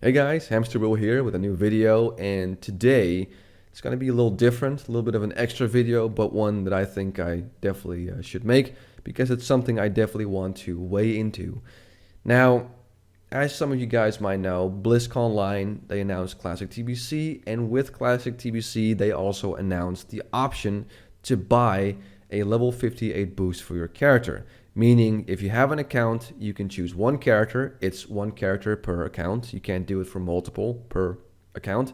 Hey guys, Hamsterwheel here with a new video, and today it's going to be a little different, a little bit of an extra video, but one that I think I definitely should make because it's something I definitely want to weigh into. Now, as some of you guys might know, BlizzConline, they announced Classic TBC, and with Classic TBC, they also announced the option to buy a level 58 boost for your character. Meaning, if you have an account, you can choose one character. It's one character per account. You can't do it for multiple per account.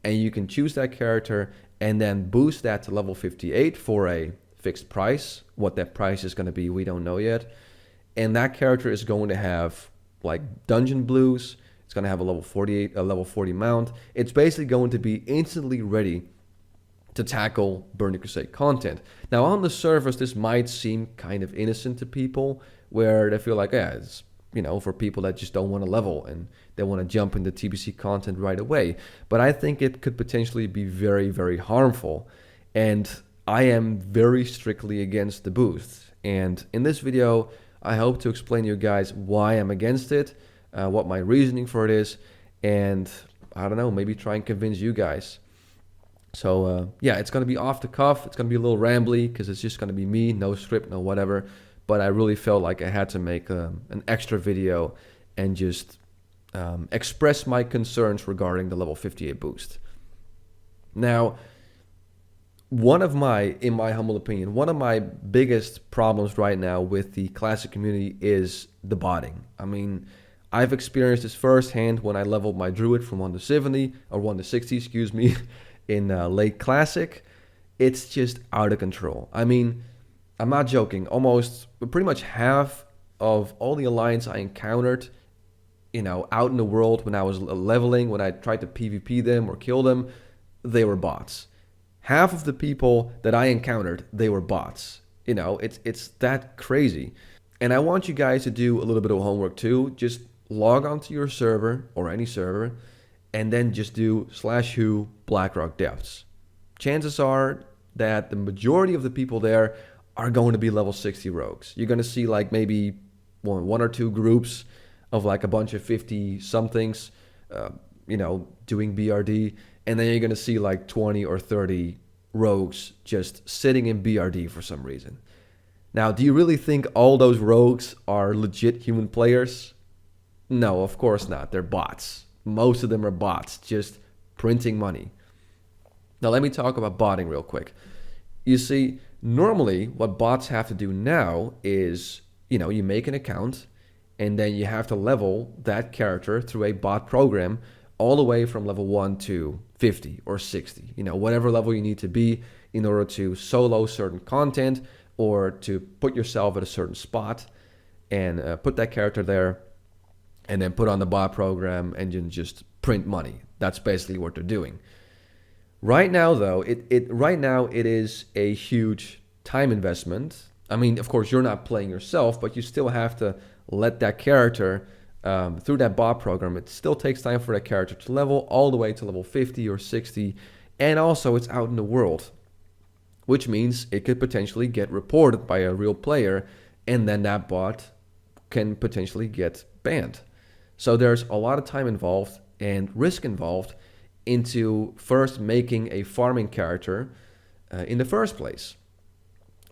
And you can choose that character and then boost that to level 58 for a fixed price. What that price is going to be, we don't know yet. And that character is going to have like dungeon blues. It's going to have a level 48, a level 40 mount. It's basically going to be instantly ready to tackle Burning Crusade content. Now on the surface, this might seem kind of innocent to people, where they feel like, yeah, it's, for people that just don't want to level and they want to jump into TBC content right away. But I think it could potentially be very, very harmful. And I am very strictly against the boost. And in this video, I hope to explain to you guys why I'm against it, what my reasoning for it is, and I don't know, maybe try and convince you guys. So yeah, it's going to be off the cuff. It's going to be a little rambly because it's just going to be me, no script, no whatever. But I really felt like I had to make an extra video and just express my concerns regarding the level 58 boost. Now, in my humble opinion, one of my biggest problems right now with the classic community is the botting. I mean, I've experienced this firsthand when I leveled my druid from 1 to 70, or 1 to 60, excuse me, in late classic. It's just out of control. I mean, I'm not joking. Pretty much half of all the alliance I encountered, out in the world when I was leveling, when I tried to PvP them or kill them, they were bots. Half of the people that I encountered, they were bots. It's that crazy. And I want you guys to do a little bit of homework too. Just log onto your server or any server and then just do /who Blackrock depths. Chances are that the majority of the people there are going to be level 60 rogues. You're going to see like maybe one or two groups of like a bunch of 50 somethings, doing BRD. And then you're going to see like 20 or 30 rogues just sitting in BRD for some reason. Now, do you really think all those rogues are legit human players? No, of course not. They're bots. Most of them are bots, just printing money. Now, let me talk about botting real quick. You see, normally what bots have to do now is, you make an account and then you have to level that character through a bot program all the way from level 1 to 50 or 60, whatever level you need to be in order to solo certain content or to put yourself at a certain spot and put that character there and then put on the bot program and just print money. That's basically what they're doing. Right now, though, it is a huge time investment. I mean, of course, you're not playing yourself, but you still have to let that character through that bot program. It still takes time for that character to level all the way to level 50 or 60. And also, it's out in the world, which means it could potentially get reported by a real player, and then that bot can potentially get banned. So there's a lot of time involved and risk involved into first making a farming character in the first place.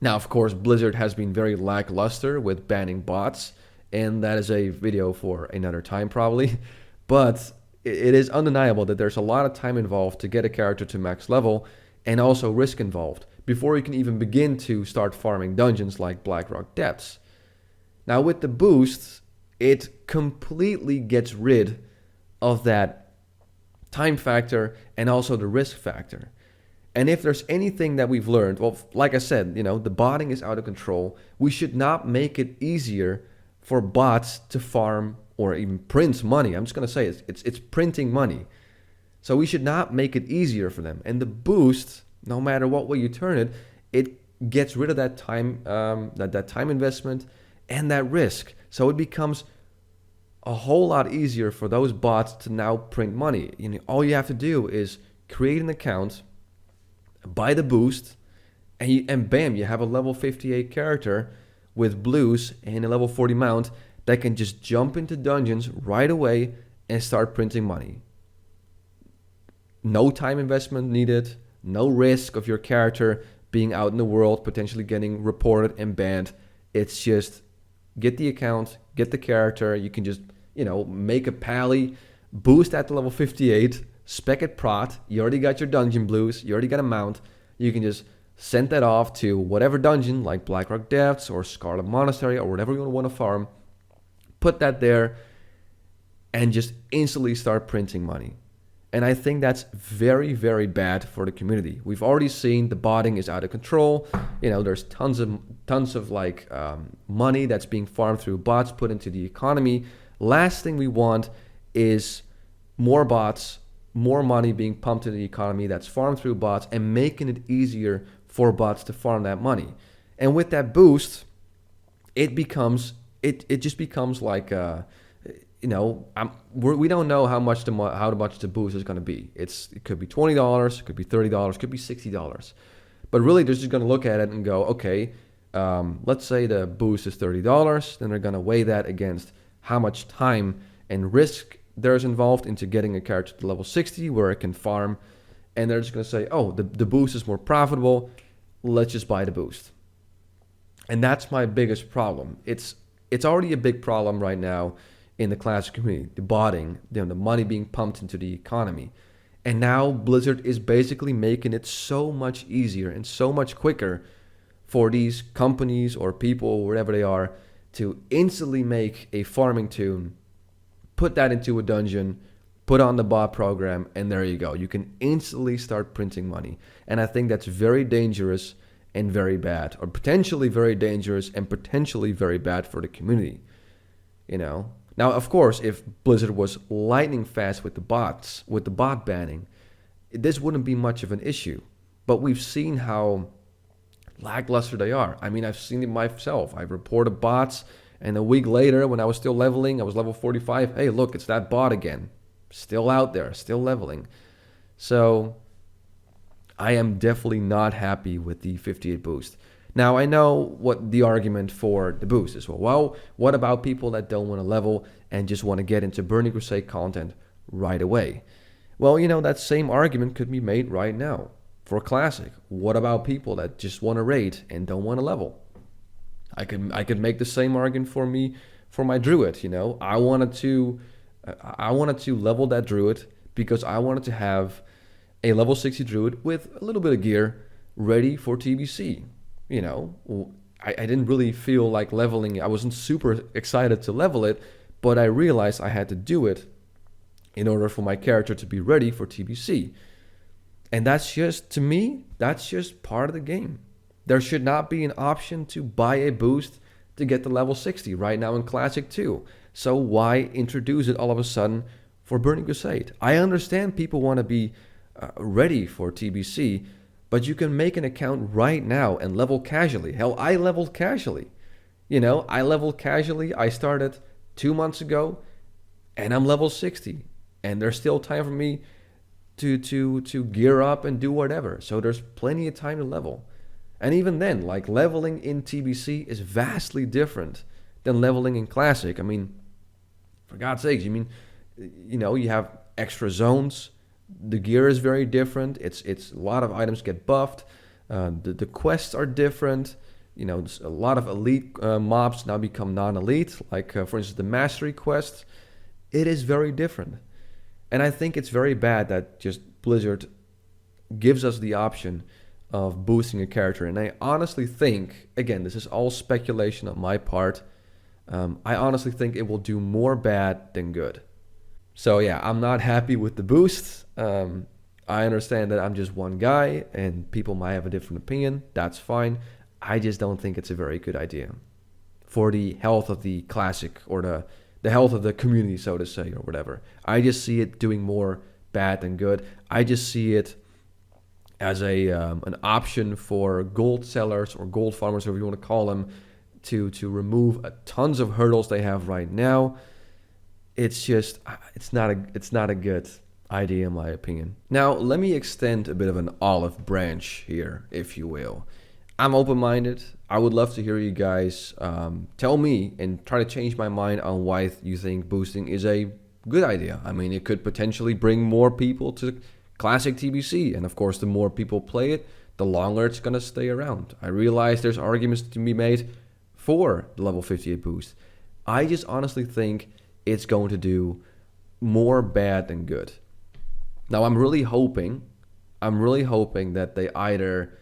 Now, of course, Blizzard has been very lackluster with banning bots, and that is a video for another time probably. But it is undeniable that there's a lot of time involved to get a character to max level, and also risk involved before you can even begin to start farming dungeons like Blackrock Depths. Now, with the boosts, it completely gets rid of that time factor and also the risk factor. And if there's anything that we've learned, well, like I said, the botting is out of control. We should not make it easier for bots to farm or even print money. I'm just going to say it's printing money. So we should not make it easier for them. And the boost, no matter what way you turn it, it gets rid of that time, that time investment and that risk. So it becomes a whole lot easier for those bots to now print money. All you have to do is create an account, buy the boost, and bam, you have a level 58 character with blues and a level 40 mount that can just jump into dungeons right away and start printing money. No time investment needed, no risk of your character being out in the world, potentially getting reported and banned. It's just get the account, get the character. You can just, make a pally, boost at the level 58, spec it prot. You already got your dungeon blues, you already got a mount. You can just send that off to whatever dungeon, like Blackrock Depths or Scarlet Monastery or whatever you want to farm. Put that there and just instantly start printing money. And I think that's very, very bad for the community. We've already seen the botting is out of control. There's tons of money that's being farmed through bots put into the economy. Last thing we want is more bots, more money being pumped into the economy that's farmed through bots and making it easier for bots to farm that money. And with that boost, it just becomes like we don't know how much the boost is going to be. It could be $20, it could be $30, it could be $60. But really, they're just going to look at it and go, okay, let's say the boost is $30. Then they're going to weigh that against how much time and risk there's involved into getting a character to level 60 where it can farm. And they're just going to say, oh, the boost is more profitable. Let's just buy the boost. And that's my biggest problem. It's already a big problem right now in the classic community, the botting, the money being pumped into the economy. And now Blizzard is basically making it so much easier and so much quicker for these companies or people, wherever they are, to instantly make a farming toon, put that into a dungeon, put on the bot program, and there you go. You can instantly start printing money. And I think that's very dangerous and very bad, or potentially very dangerous and potentially very bad for the community. Now, of course, if Blizzard was lightning fast with the bots, with the bot banning, this wouldn't be much of an issue. But we've seen how lackluster they are. I mean, I've seen it myself. I reported bots, and a week later, when I was still leveling, I was level 45. Hey, look, it's that bot again. Still out there, still leveling. So I am definitely not happy with the 58 boost. Now, I know what the argument for the boost is. Well, what about people that don't want to level and just want to get into Burning Crusade content right away? Well, that same argument could be made right now for Classic. What about people that just want to raid and don't want to level? I could make the same argument for my Druid. I wanted to level that Druid because I wanted to have a level 60 Druid with a little bit of gear ready for TBC. I didn't really feel like leveling. I wasn't super excited to level it, but I realized I had to do it in order for my character to be ready for TBC. And that's just, to me, that's just part of the game. There should not be an option to buy a boost to get to level 60 right now in Classic 2. So why introduce it all of a sudden for Burning Crusade? I understand people want to be ready for TBC, but you can make an account right now and level casually. Hell, I leveled casually. I leveled casually. I started 2 months ago, and I'm level 60. And there's still time for me to gear up and do whatever. So there's plenty of time to level. And even then, leveling in TBC is vastly different than leveling in Classic. I mean, for God's sakes, you have extra zones. The gear is very different. It's a lot of items get buffed. The quests are different. A lot of elite mobs now become non-elite. For instance, the mastery quest. It is very different, and I think it's very bad that just Blizzard gives us the option of boosting a character. And I honestly think, again, this is all speculation on my part. I honestly think it will do more bad than good. So yeah, I'm not happy with the boost. I understand that I'm just one guy and people might have a different opinion. That's fine. I just don't think it's a very good idea for the health of the Classic or the health of the community, so to say, or whatever. I just see it doing more bad than good. I just see it as an option for gold sellers or gold farmers, whatever you want to call them, to remove tons of hurdles they have right now. It's not a good idea in my opinion. Now, let me extend a bit of an olive branch here, if you will. I'm open-minded. I would love to hear you guys tell me and try to change my mind on why you think boosting is a good idea. I mean, it could potentially bring more people to classic TBC. And of course, the more people play it, the longer it's going to stay around. I realize there's arguments to be made for the level 58 boost. I just honestly think it's going to do more bad than good. Now, I'm really hoping that they either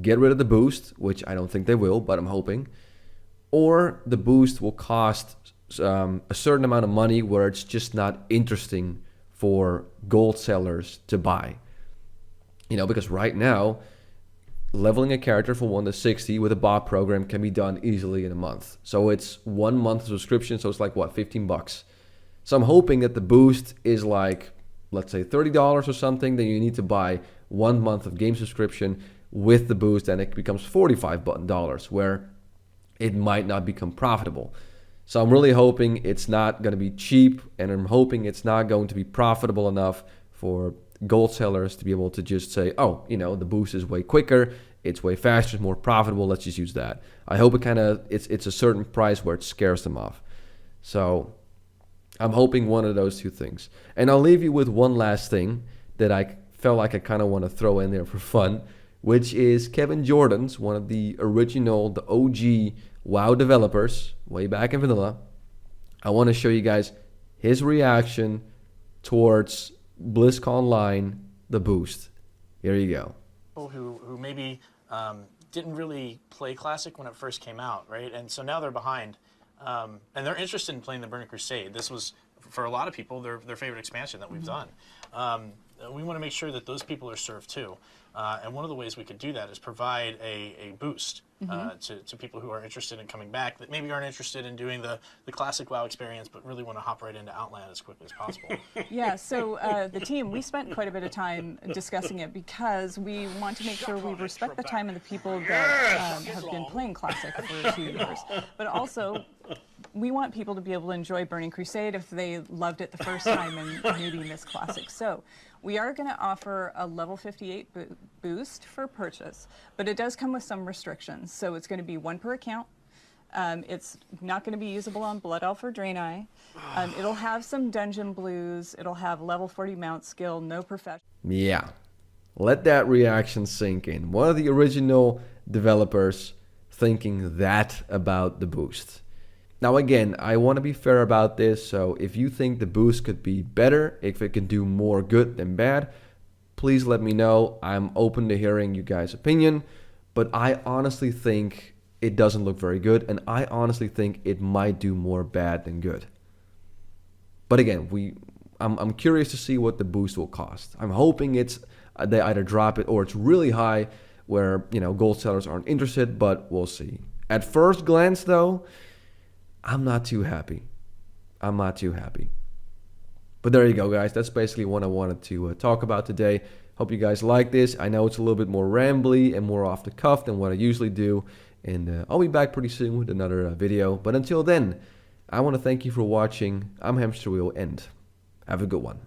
get rid of the boost, which I don't think they will, but I'm hoping, or the boost will cost a certain amount of money where it's just not interesting for gold sellers to buy. Because right now, leveling a character from 1 to 60 with a bot program can be done easily in a month. So it's 1 month subscription, so it's like, what, $15? So I'm hoping that the boost is like, let's say $30 or something, then you need to buy 1 month of game subscription with the boost, and it becomes $45, where it might not become profitable. So I'm really hoping it's not going to be cheap, and I'm hoping it's not going to be profitable enough for gold sellers to be able to just say, oh, the boost is way quicker, it's way faster, it's more profitable, let's just use that. I hope it's a certain price where it scares them off. So I'm hoping one of those two things. And I'll leave you with one last thing that I felt like I kind of want to throw in there for fun, which is Kevin Jordan's, one of the original, the OG WoW developers, way back in vanilla. I want to show you guys his reaction towards BlizzConline, the boost. Here you go. Who maybe didn't really play Classic when it first came out, right? And so now they're behind, and they're interested in playing the Burning Crusade. This was, for a lot of people, their favorite expansion that we've done. We want to make sure that those people are served too. And one of the ways we could do that is provide a boost to people who are interested in coming back, that maybe aren't interested in doing the classic WoW experience, but really want to hop right into Outland as quickly as possible. Yeah, so the team, we spent quite a bit of time discussing it because we want to make sure we respect the time of the people that have been playing Classic for 2 years. But also, we want people to be able to enjoy Burning Crusade if they loved it the first time and maybe missed Classic. So we are going to offer a level 58 boost for purchase, but it does come with some restrictions. So it's going to be 1 per account. It's not going to be usable on Blood Elf or Draenei. It'll have some dungeon blues. It'll have level 40 mount skill, no profession. Yeah, let that reaction sink in. One of the original developers thinking that about the boost. Now again, I want to be fair about this, so if you think the boost could be better, if it can do more good than bad, please let me know. I'm open to hearing you guys' opinion, but I honestly think it doesn't look very good, and I honestly think it might do more bad than good. But again, I'm curious to see what the boost will cost. I'm hoping they either drop it or it's really high where gold sellers aren't interested, but we'll see. At first glance though, I'm not too happy. But there you go, guys. That's basically what I wanted to talk about today. Hope you guys like this. I know it's a little bit more rambly and more off the cuff than what I usually do. And I'll be back pretty soon with another video. But until then, I want to thank you for watching. I'm Hamsterwheel, and have a good one.